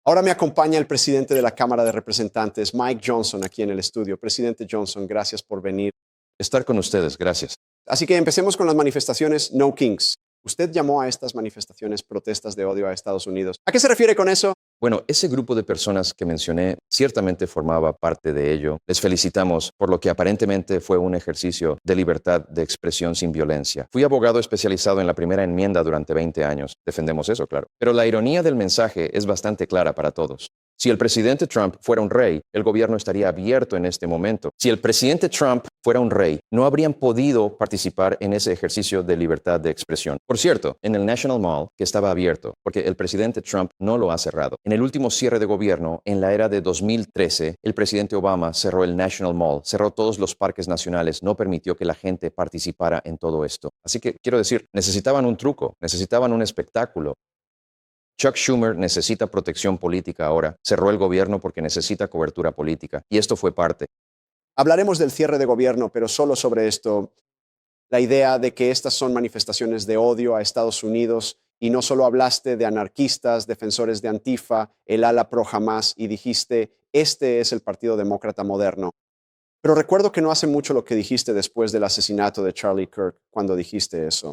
Ahora me acompaña el presidente de la Cámara de Representantes, Mike Johnson, aquí en el estudio. Presidente Johnson, gracias por venir. Estar con ustedes, gracias. Así que empecemos con las manifestaciones No Kings. Usted llamó a estas manifestaciones protestas de odio a Estados Unidos. ¿A qué se refiere con eso? Bueno, ese grupo de personas que mencioné ciertamente formaba parte de ello. Les felicitamos por lo que aparentemente fue un ejercicio de libertad de expresión sin violencia. Fui abogado especializado en la primera enmienda durante 20 años. Defendemos eso, claro. Pero la ironía del mensaje es bastante clara para todos. Si el presidente Trump fuera un rey, el gobierno estaría abierto en este momento. Si el presidente Trump fuera un rey, no habrían podido participar en ese ejercicio de libertad de expresión. Por cierto, en el National Mall, que estaba abierto, porque el presidente Trump no lo ha cerrado. En el último cierre de gobierno, en la era de 2013, el presidente Obama cerró el National Mall, cerró todos los parques nacionales, no permitió que la gente participara en todo esto. Así que, quiero decir, necesitaban un truco, necesitaban un espectáculo. Chuck Schumer necesita protección política ahora. Cerró el gobierno porque necesita cobertura política. Y esto fue parte. Hablaremos del cierre de gobierno, pero solo sobre esto. La idea de que estas son manifestaciones de odio a Estados Unidos y no solo hablaste de anarquistas, defensores de Antifa, el ala pro Hamas y dijiste, este es el Partido Demócrata moderno. Pero recuerdo que no hace mucho lo que dijiste después del asesinato de Charlie Kirk, cuando dijiste eso.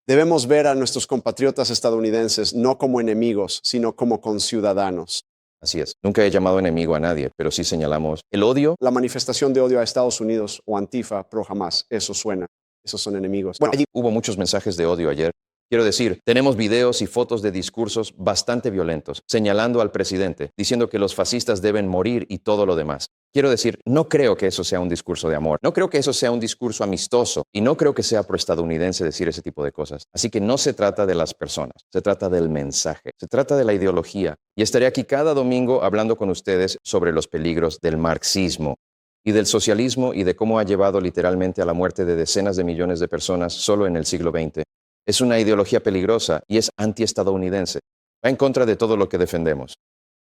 Debemos ver a nuestros compatriotas estadounidenses no como enemigos, sino como conciudadanos. Así es. Nunca he llamado enemigo a nadie, pero sí señalamos el odio. La manifestación de odio a Estados Unidos o Antifa, pro Hamas, eso suena. Esos son enemigos. Bueno, allí hubo muchos mensajes de odio ayer. Quiero decir, tenemos videos y fotos de discursos bastante violentos, señalando al presidente, diciendo que los fascistas deben morir y todo lo demás. Quiero decir, no creo que eso sea un discurso de amor, no creo que eso sea un discurso amistoso y no creo que sea proestadounidense decir ese tipo de cosas. Así que no se trata de las personas, se trata del mensaje, se trata de la ideología. Y estaré aquí cada domingo hablando con ustedes sobre los peligros del marxismo y del socialismo y de cómo ha llevado literalmente a la muerte de decenas de millones de personas solo en el siglo XX. Es una ideología peligrosa y es antiestadounidense. Va en contra de todo lo que defendemos.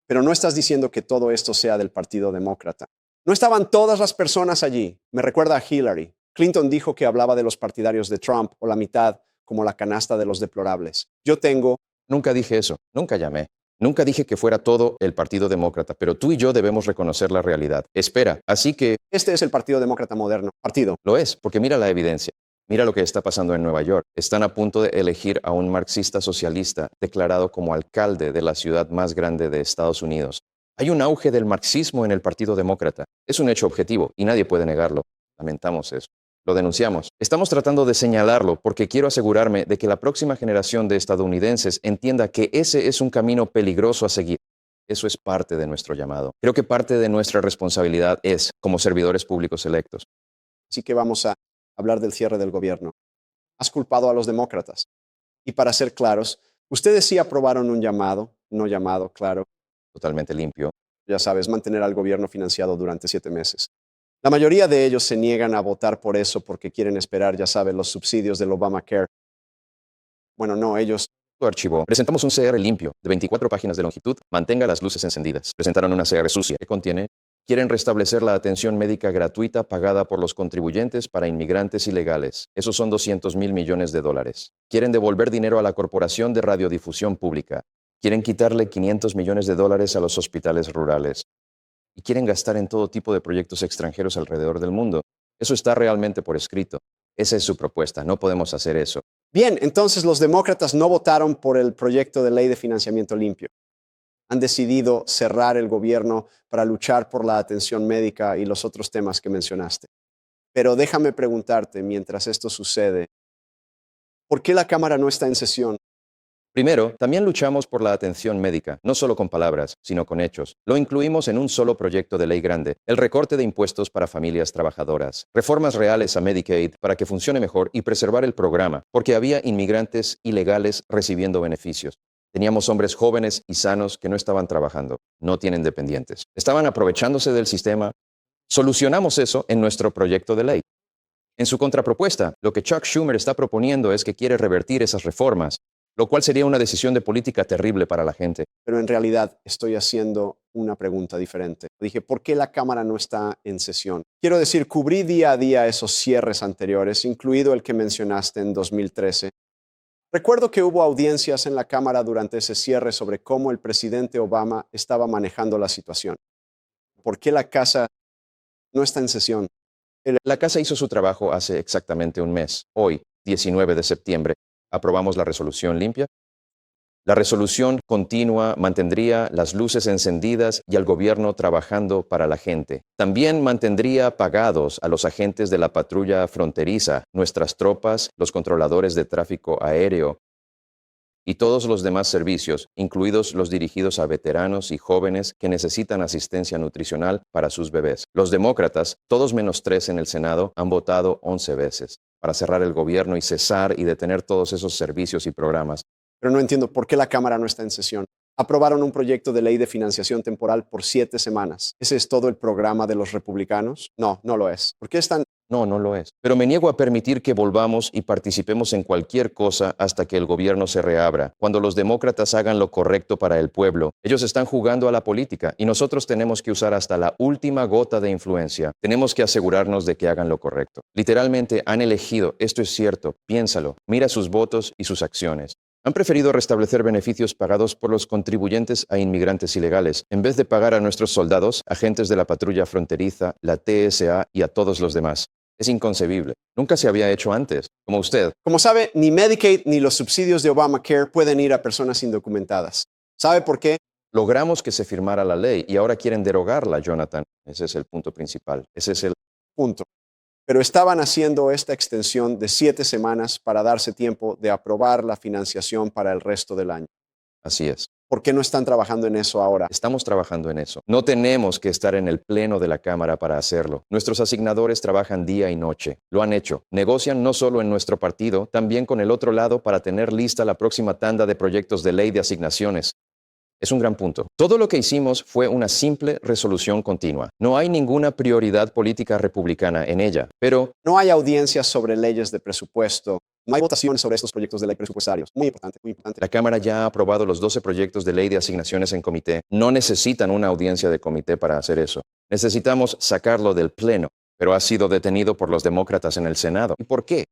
Pero no estás diciendo que todo esto sea del Partido Demócrata. No estaban todas las personas allí. Me recuerda a Hillary. Clinton dijo que hablaba de los partidarios de Trump o la mitad como la canasta de los deplorables. Nunca dije eso, nunca llamé. Nunca dije que fuera todo el Partido Demócrata, pero tú y yo debemos reconocer la realidad. Espera, así que... Este es el Partido Demócrata moderno. Partido. Lo es, porque mira la evidencia. Mira lo que está pasando en Nueva York. Están a punto de elegir a un marxista socialista declarado como alcalde de la ciudad más grande de Estados Unidos. Hay un auge del marxismo en el Partido Demócrata. Es un hecho objetivo y nadie puede negarlo. Lamentamos eso. Lo denunciamos. Estamos tratando de señalarlo porque quiero asegurarme de que la próxima generación de estadounidenses entienda que ese es un camino peligroso a seguir. Eso es parte de nuestro llamado. Creo que parte de nuestra responsabilidad es, como servidores públicos electos. Así que vamos a hablar del cierre del gobierno. Has culpado a los demócratas. Y para ser claros, ustedes sí aprobaron un llamado, no llamado, claro. Totalmente limpio. Ya sabes, mantener al gobierno financiado durante 7 meses. La mayoría de ellos se niegan a votar por eso porque quieren esperar, ya sabes, los subsidios del Obamacare. Bueno, no, ellos... Archivo. Presentamos un CR limpio, de 24 páginas de longitud, mantenga las luces encendidas. Presentaron una CR sucia, que contiene... Quieren restablecer la atención médica gratuita pagada por los contribuyentes para inmigrantes ilegales. Esos son $200 mil millones. Quieren devolver dinero a la Corporación de Radiodifusión Pública. Quieren quitarle $500 millones a los hospitales rurales. Y quieren gastar en todo tipo de proyectos extranjeros alrededor del mundo. Eso está realmente por escrito. Esa es su propuesta. No podemos hacer eso. Bien, entonces los demócratas no votaron por el proyecto de ley de financiamiento limpio. Han decidido cerrar el gobierno para luchar por la atención médica y los otros temas que mencionaste. Pero déjame preguntarte, mientras esto sucede, ¿por qué la Cámara no está en sesión? Primero, también luchamos por la atención médica, no solo con palabras, sino con hechos. Lo incluimos en un solo proyecto de ley grande, el recorte de impuestos para familias trabajadoras, reformas reales a Medicaid para que funcione mejor y preservar el programa, porque había inmigrantes ilegales recibiendo beneficios. Teníamos hombres jóvenes y sanos que no estaban trabajando, no tienen dependientes. Estaban aprovechándose del sistema. Solucionamos eso en nuestro proyecto de ley. En su contrapropuesta, lo que Chuck Schumer está proponiendo es que quiere revertir esas reformas, lo cual sería una decisión de política terrible para la gente. Pero en realidad estoy haciendo una pregunta diferente. Dije, ¿por qué la Cámara no está en sesión? Quiero decir, cubrí día a día esos cierres anteriores, incluido el que mencionaste en 2013. Recuerdo que hubo audiencias en la Cámara durante ese cierre sobre cómo el presidente Obama estaba manejando la situación. ¿Por qué la casa no está en sesión? La Casa hizo su trabajo hace exactamente un mes. Hoy, 19 de septiembre, aprobamos la resolución limpia. La resolución continua mantendría las luces encendidas y al gobierno trabajando para la gente. También mantendría pagados a los agentes de la patrulla fronteriza, nuestras tropas, los controladores de tráfico aéreo y todos los demás servicios, incluidos los dirigidos a veteranos y jóvenes que necesitan asistencia nutricional para sus bebés. Los demócratas, todos menos 3 en el Senado, han votado 11 veces para cerrar el gobierno y cesar y detener todos esos servicios y programas. Pero no entiendo por qué la Cámara no está en sesión. Aprobaron un proyecto de ley de financiación temporal por 7 semanas. ¿Ese es todo el programa de los republicanos? No, no lo es. ¿Por qué están? No, no lo es. Pero me niego a permitir que volvamos y participemos en cualquier cosa hasta que el gobierno se reabra. Cuando los demócratas hagan lo correcto para el pueblo, ellos están jugando a la política y nosotros tenemos que usar hasta la última gota de influencia. Tenemos que asegurarnos de que hagan lo correcto. Literalmente han elegido, esto es cierto, piénsalo, mira sus votos y sus acciones. Han preferido restablecer beneficios pagados por los contribuyentes a inmigrantes ilegales, en vez de pagar a nuestros soldados, agentes de la patrulla fronteriza, la TSA y a todos los demás. Es inconcebible. Nunca se había hecho antes, como usted. Como sabe, ni Medicaid ni los subsidios de Obamacare pueden ir a personas indocumentadas. ¿Sabe por qué? Logramos que se firmara la ley y ahora quieren derogarla, Jonathan. Ese es el punto principal. Ese es el Punto. Pero estaban haciendo esta extensión de 7 semanas para darse tiempo de aprobar la financiación para el resto del año. Así es. ¿Por qué no están trabajando en eso ahora? Estamos trabajando en eso. No tenemos que estar en el pleno de la Cámara para hacerlo. Nuestros asignadores trabajan día y noche. Lo han hecho. Negocian no solo en nuestro partido, también con el otro lado para tener lista la próxima tanda de proyectos de ley de asignaciones. Es un gran punto. Todo lo que hicimos fue una simple resolución continua. No hay ninguna prioridad política republicana en ella, pero No hay audiencias sobre leyes de presupuesto. No hay votaciones sobre estos proyectos de ley presupuestarios. Muy importante, muy importante. la Cámara ya ha aprobado los 12 proyectos de ley de asignaciones en comité. No necesitan una audiencia de comité para hacer eso. Necesitamos sacarlo del pleno, pero ha sido detenido por los demócratas en el Senado. ¿Y por qué?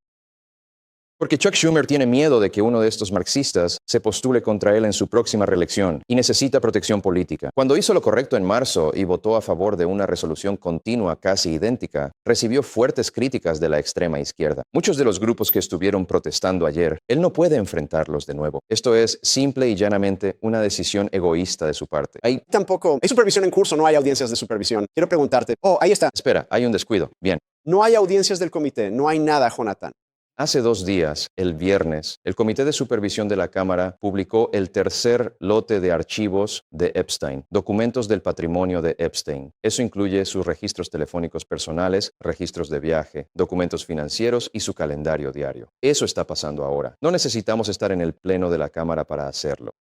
Porque Chuck Schumer tiene miedo de que uno de estos marxistas se postule contra él en su próxima reelección y necesita protección política. Cuando hizo lo correcto en marzo y votó a favor de una resolución continua casi idéntica, recibió fuertes críticas de la extrema izquierda. Muchos de los grupos que estuvieron protestando ayer, él no puede enfrentarlos de nuevo. Esto es simple y llanamente una decisión egoísta de su parte. Tampoco hay supervisión en curso, no hay audiencias de supervisión. Quiero preguntarte. Oh, ahí está. Espera, hay un descuido. Bien. No hay audiencias del comité, no hay nada, Jonathan. Hace 2 días, el viernes, el Comité de Supervisión de la Cámara publicó el tercer lote de archivos de Epstein, documentos del patrimonio de Epstein. Eso incluye sus registros telefónicos personales, registros de viaje, documentos financieros y su calendario diario. Eso está pasando ahora. No necesitamos estar en el pleno de la Cámara para hacerlo.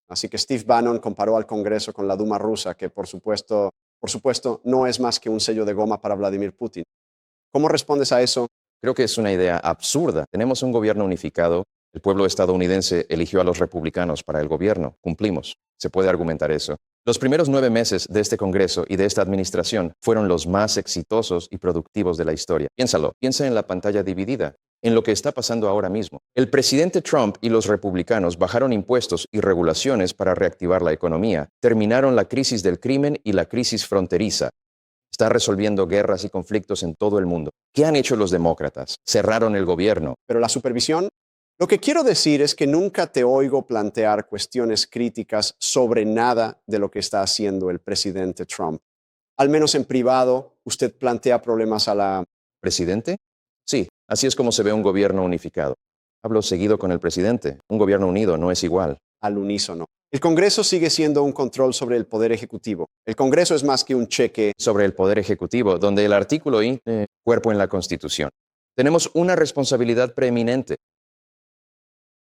Así que Steve Bannon comparó al Congreso con la Duma rusa, que por supuesto, no es más que un sello de goma para Vladimir Putin. ¿Cómo respondes a eso? Creo que es una idea absurda. Tenemos un gobierno unificado. El pueblo estadounidense eligió a los republicanos para el gobierno. Cumplimos. Se puede argumentar eso. Los primeros 9 meses de este Congreso y de esta administración fueron los más exitosos y productivos de la historia. Piénsalo. Piensa en la pantalla dividida, en lo que está pasando ahora mismo. El presidente Trump y los republicanos bajaron impuestos y regulaciones para reactivar la economía. Terminaron la crisis del crimen y la crisis fronteriza. Está resolviendo guerras y conflictos en todo el mundo. ¿Qué han hecho los demócratas? Cerraron el gobierno. Pero la supervisión, lo que quiero decir es que nunca te oigo plantear cuestiones críticas sobre nada de lo que está haciendo el presidente Trump. Al menos en privado, usted plantea problemas a la... ¿Presidente? Sí, así es como se ve un gobierno unificado. Hablo seguido con el presidente. Un gobierno unido no es igual. Al unísono. El Congreso sigue siendo un control sobre el Poder Ejecutivo. El Congreso es más que un cheque. Sobre el Poder Ejecutivo, donde el artículo I, cuerpo en la Constitución. Tenemos una responsabilidad preeminente.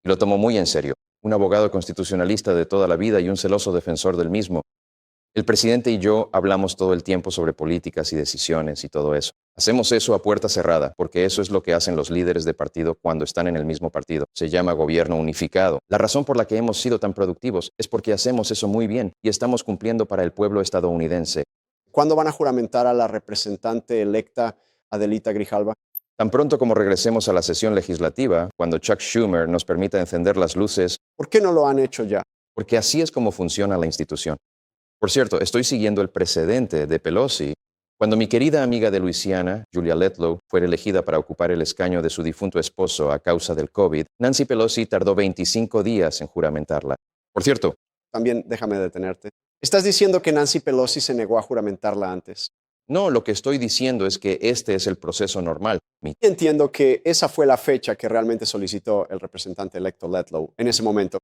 Y lo tomo muy en serio. Un abogado constitucionalista de toda la vida y un celoso defensor del mismo. El presidente y yo hablamos todo el tiempo sobre políticas y decisiones y todo eso. Hacemos eso a puerta cerrada, porque eso es lo que hacen los líderes de partido cuando están en el mismo partido. Se llama gobierno unificado. La razón por la que hemos sido tan productivos es porque hacemos eso muy bien y estamos cumpliendo para el pueblo estadounidense. ¿Cuándo van a juramentar a la representante electa Adelita Grijalva? Tan pronto como regresemos a la sesión legislativa, cuando Chuck Schumer nos permita encender las luces, ¿Por qué no lo han hecho ya? porque así es como funciona la institución. Por cierto, estoy siguiendo el precedente de Pelosi. Cuando mi querida amiga de Luisiana, Julia Letlow, fue elegida para ocupar el escaño de su difunto esposo a causa del COVID, Nancy Pelosi tardó 25 días en juramentarla. Por cierto, También déjame detenerte. ¿Estás diciendo que Nancy Pelosi se negó a juramentarla antes? no, lo que estoy diciendo es que este es el proceso normal. Y entiendo que esa fue la fecha que realmente solicitó el representante electo Letlow en ese momento.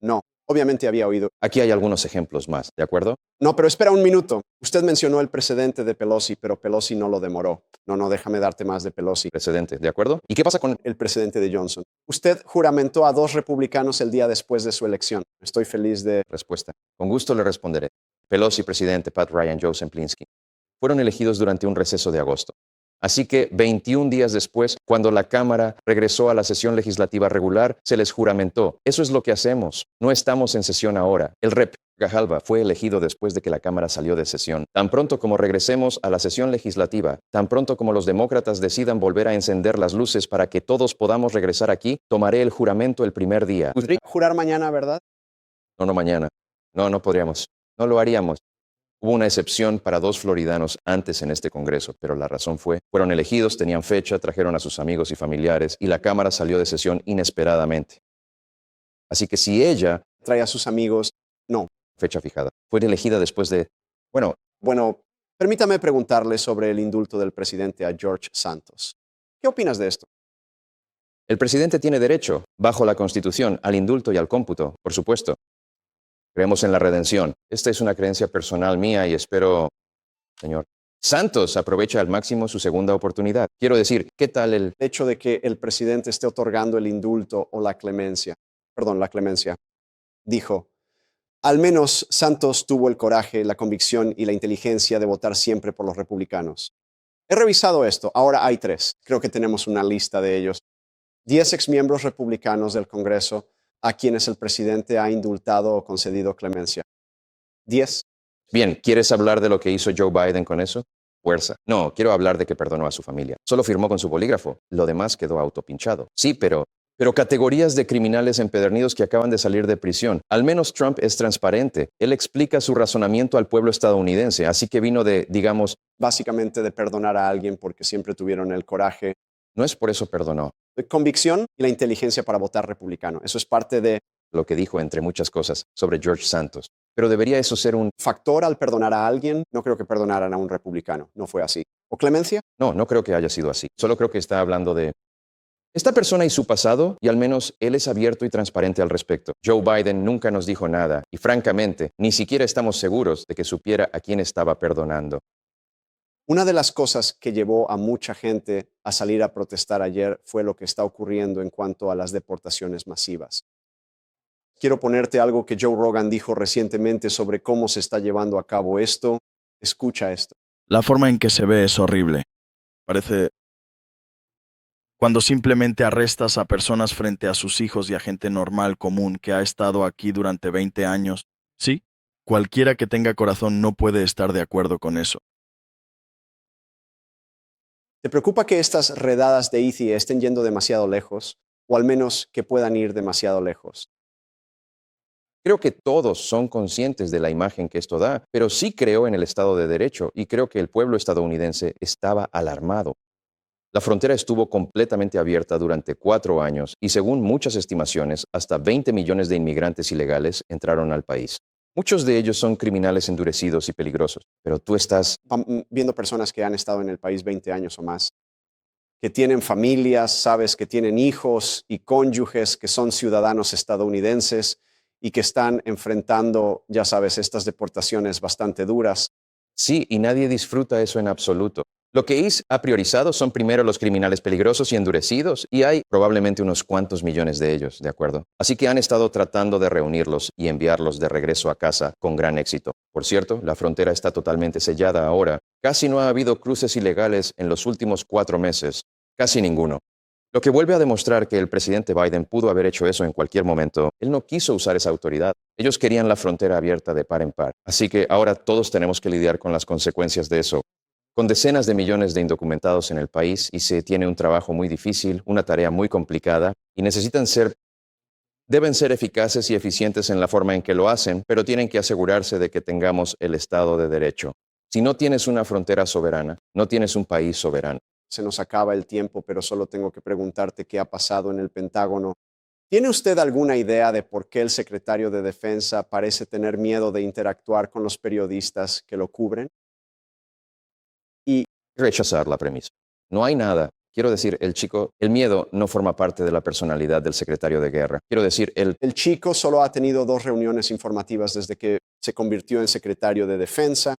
No, obviamente había oído. Aquí hay algunos ejemplos más, ¿de acuerdo? No, pero espera un minuto. Usted mencionó el precedente de Pelosi, pero Pelosi no lo demoró. No, déjame darte más de Pelosi. Precedente, ¿de acuerdo? ¿Y qué pasa con El precedente de Johnson. Usted juramentó a 2 republicanos el día después de su elección. Estoy feliz de... respuesta? Con gusto le responderé. Pelosi, presidente, Pat Ryan, Joe Zemplinsky. Fueron elegidos durante un receso de agosto. Así que 21 días después, cuando la Cámara regresó a la sesión legislativa regular, se les juramentó. Eso es lo que hacemos. No estamos en sesión ahora. El Rep. Grijalva fue elegido después de que la Cámara salió de sesión. Tan pronto como regresemos a la sesión legislativa, tan pronto como los demócratas decidan volver a encender las luces para que todos podamos regresar aquí, tomaré el juramento el primer día. jurar mañana, ¿verdad? No mañana. No podríamos. No lo haríamos. Hubo una excepción para 2 floridanos antes en este Congreso, pero la razón fueron elegidos, tenían fecha, trajeron a sus amigos y familiares y la Cámara salió de sesión inesperadamente. Así que si ella, Trae a sus amigos. No. fecha fijada, fue elegida después de, Bueno, permítame preguntarle sobre el indulto del presidente a George Santos. ¿Qué opinas de esto? el presidente tiene derecho, bajo la Constitución, al indulto y al cómputo, por supuesto. Creemos en la redención. Esta es una creencia personal mía y espero, señor, Santos aprovecha al máximo su segunda oportunidad. Quiero decir, ¿qué tal el... El hecho de que el presidente esté otorgando el indulto o la clemencia. Dijo, al menos Santos tuvo el coraje, la convicción y la inteligencia de votar siempre por los republicanos. He revisado esto, ahora hay 3. Creo que tenemos una lista de ellos. 10 exmiembros republicanos del Congreso a quienes el presidente ha indultado o concedido clemencia. 10. Bien, ¿quieres hablar de lo que hizo Joe Biden con eso? Fuerza. No, quiero hablar de que perdonó a su familia. Solo firmó con su bolígrafo. Lo demás quedó autopinchado. Sí, pero categorías de criminales empedernidos que acaban de salir de prisión. Al menos Trump es transparente. Él explica su razonamiento al pueblo estadounidense. Así que vino de, digamos, Básicamente de perdonar a alguien porque siempre tuvieron el coraje, no es por eso perdonó. de convicción y la inteligencia para votar republicano. Eso es parte de Lo que dijo, entre muchas cosas, sobre George Santos. Pero debería eso ser un... factor al perdonar a alguien. No creo que perdonaran a un republicano. No fue así. ¿O clemencia? No creo que haya sido así. Solo creo que está hablando de esta persona y su pasado, y al menos él es abierto y transparente al respecto. Joe Biden nunca nos dijo nada, y francamente, ni siquiera estamos seguros de que supiera a quién estaba perdonando. Una de las cosas que llevó a mucha gente a salir a protestar ayer fue lo que está ocurriendo en cuanto a las deportaciones masivas. Quiero ponerte algo que Joe Rogan dijo recientemente sobre cómo se está llevando a cabo esto. Escucha esto. La forma en que se ve es horrible. Parece cuando simplemente arrestas a personas frente a sus hijos y a gente normal común que ha estado aquí durante 20 años. Sí, cualquiera que tenga corazón no puede estar de acuerdo con eso. ¿Te preocupa que estas redadas de ETH estén yendo demasiado lejos? O al menos que puedan ir demasiado lejos. Creo que todos son conscientes de la imagen que esto da, pero sí creo en el Estado de Derecho y creo que el pueblo estadounidense estaba alarmado. La frontera estuvo completamente abierta durante 4 años y según muchas estimaciones, hasta 20 millones de inmigrantes ilegales entraron al país. Muchos de ellos son criminales endurecidos y peligrosos, pero tú estás... Viendo personas que han estado en el país 20 años o más, que tienen familias, sabes, que tienen hijos y cónyuges que son ciudadanos estadounidenses y que están enfrentando, ya sabes, estas deportaciones bastante duras. Sí, y nadie disfruta eso en absoluto. Lo que ICE ha priorizado son primero los criminales peligrosos y endurecidos, y hay probablemente unos cuantos millones de ellos, ¿de acuerdo? Así que han estado tratando de reunirlos y enviarlos de regreso a casa con gran éxito. Por cierto, la frontera está totalmente sellada ahora. Casi no ha habido cruces ilegales en los últimos 4 meses. Casi ninguno. Lo que vuelve a demostrar que el presidente Biden pudo haber hecho eso en cualquier momento. Él no quiso usar esa autoridad. Ellos querían la frontera abierta de par en par. Así que ahora todos tenemos que lidiar con las consecuencias de eso. con decenas de millones de indocumentados en el país y se tiene un trabajo muy difícil, una tarea muy complicada y deben ser eficaces y eficientes en la forma en que lo hacen, pero tienen que asegurarse de que tengamos el Estado de Derecho. Si no tienes una frontera soberana, no tienes un país soberano. Se nos acaba el tiempo, pero solo tengo que preguntarte qué ha pasado en el Pentágono. ¿Tiene usted alguna idea de por qué el secretario de Defensa parece tener miedo de interactuar con los periodistas que lo cubren? Y Rechazar la premisa. No hay nada. Quiero decir, el miedo no forma parte de la personalidad del secretario de guerra. Quiero decir, el chico solo ha tenido 2 reuniones informativas desde que se convirtió en secretario de Defensa.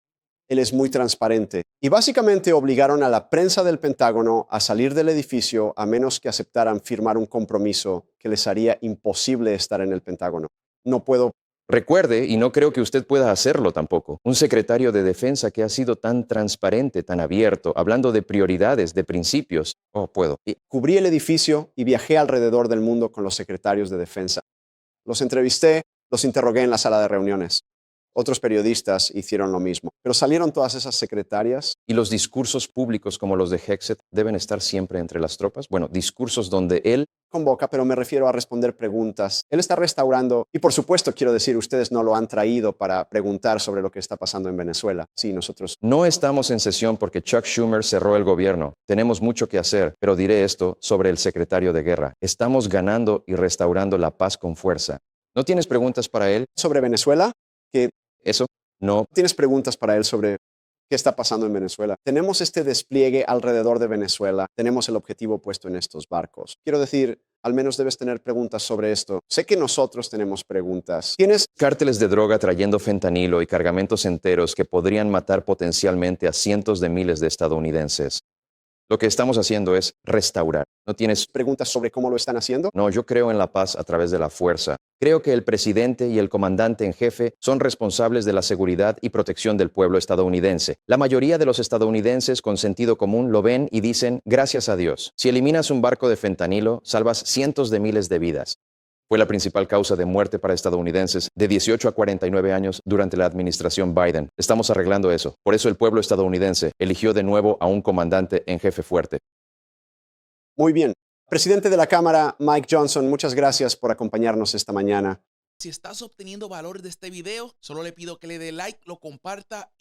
Él es muy transparente. Y básicamente obligaron a la prensa del Pentágono a salir del edificio a menos que aceptaran firmar un compromiso que les haría imposible estar en el Pentágono. No puedo. recuerde, y no creo que usted pueda hacerlo tampoco, un secretario de defensa que ha sido tan transparente, tan abierto, hablando de prioridades, de principios. Oh, puedo. Cubrí el edificio y viajé alrededor del mundo con los secretarios de Defensa. Los entrevisté, los interrogué en la sala de reuniones. Otros periodistas hicieron lo mismo. Pero salieron todas esas secretarias. ¿Y los discursos públicos como los de Hexet deben estar siempre entre las tropas? Bueno, discursos donde él Convoca, pero me refiero a responder preguntas. Él está restaurando, y por supuesto quiero decir, ustedes no lo han traído para preguntar sobre lo que está pasando en Venezuela. Sí, nosotros. no estamos en sesión porque Chuck Schumer cerró el gobierno. Tenemos mucho que hacer, pero diré esto sobre el secretario de guerra. Estamos ganando y restaurando la paz con fuerza. ¿No tienes preguntas para él? Sobre Venezuela, que ¿Eso? No. tienes preguntas para él sobre qué está pasando en Venezuela. Tenemos este despliegue alrededor de Venezuela. Tenemos el objetivo puesto en estos barcos. Quiero decir, al menos debes tener preguntas sobre esto. Sé que nosotros tenemos preguntas. ¿Tienes Cárteles de droga trayendo fentanilo y cargamentos enteros que podrían matar potencialmente a cientos de miles de estadounidenses. Lo que estamos haciendo es restaurar. ¿No tienes? preguntas sobre cómo lo están haciendo? No, yo creo en la paz a través de la fuerza. Creo que el presidente y el comandante en jefe son responsables de la seguridad y protección del pueblo estadounidense. La mayoría de los estadounidenses con sentido común lo ven y dicen, gracias a Dios. Si eliminas un barco de fentanilo, salvas cientos de miles de vidas. Fue la principal causa de muerte para estadounidenses de 18 a 49 años durante la administración Biden. Estamos arreglando eso. Por eso el pueblo estadounidense eligió de nuevo a un comandante en jefe fuerte. Muy bien. Presidente de la Cámara, Mike Johnson, muchas gracias por acompañarnos esta mañana. Si estás obteniendo valor de este video, solo le pido que le dé like, lo comparta